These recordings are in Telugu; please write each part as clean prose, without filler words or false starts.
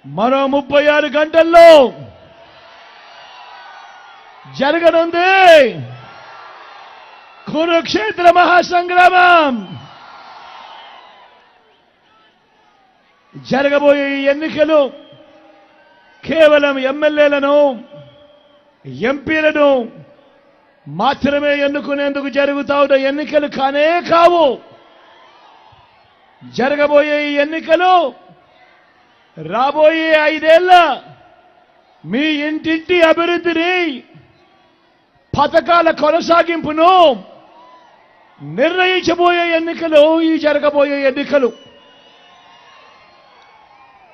మరో 36 గంటల్లో జరగనుంది కురుక్షేత్ర మహాసంగ్రామం. జరగబోయే ఈ ఎన్నికలు కేవలం ఎమ్మెల్యేలను ఎంపీలను మాత్రమే ఎన్నుకునేందుకు జరుగుతా ఉన్న ఎన్నికలు కానే కావు. జరగబోయే ఈ ఎన్నికలు రాబోయే 5 ఏళ్ల మీ ఇంటింటి అభివృద్ధిని, పథకాల కొనసాగింపును నిర్ణయించబోయే ఎన్నికలు ఈ జరగబోయే ఎన్నికలు.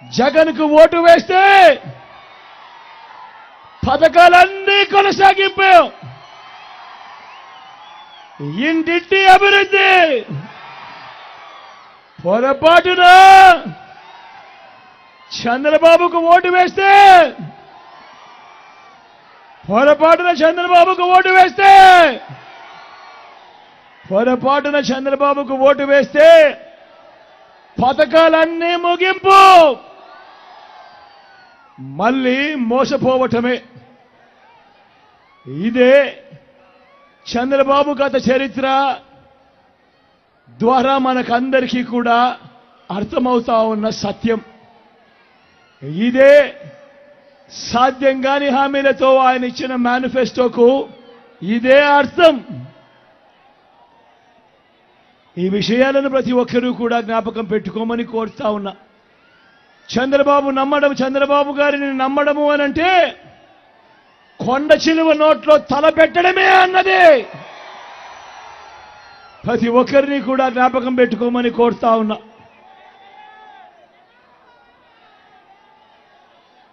జగన్కు ఓటు వేస్తే పథకాలన్నీ కొనసాగింపు, ఇంటింటి అభివృద్ధి. పొరపాటున చంద్రబాబుకు ఓటు వేస్తే పథకాలన్నీ ముగింపు, మళ్ళీ మోసపోవటమే. ఇదే చంద్రబాబు గత చరిత్ర ద్వారా మనకందరికీ కూడా అర్థమవుతా ఉన్న సత్యం. ఇదే సాధ్యం కాని హామీలతో ఆయన ఇచ్చిన మేనిఫెస్టోకు ఇదే అర్థం. ఈ విషయాలను ప్రతి ఒక్కరూ కూడా జ్ఞాపకం పెట్టుకోమని కోరుతా ఉన్నా. చంద్రబాబు గారిని నమ్మడము అనంటే కొండ చిలువ నోట్లో తల పెట్టడమే అన్నది ప్రతి ఒక్కరిని కూడా జ్ఞాపకం పెట్టుకోమని కోరుతా ఉన్నా.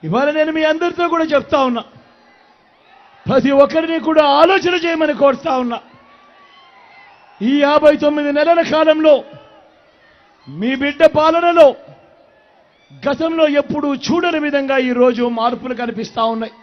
ఇవాళ నేను మీ అందరితో కూడా చెప్తా ఉన్నా, ప్రతి ఒక్కరిని కూడా ఆలోచన చేయమని కోరుతా ఉన్నా. ఈ 59 నెలల కాలంలో మీ బిడ్డ పాలనలో గతంలో ఎప్పుడూ చూడని విధంగా ఈరోజు మార్పులు కనిపిస్తా ఉన్నాయి.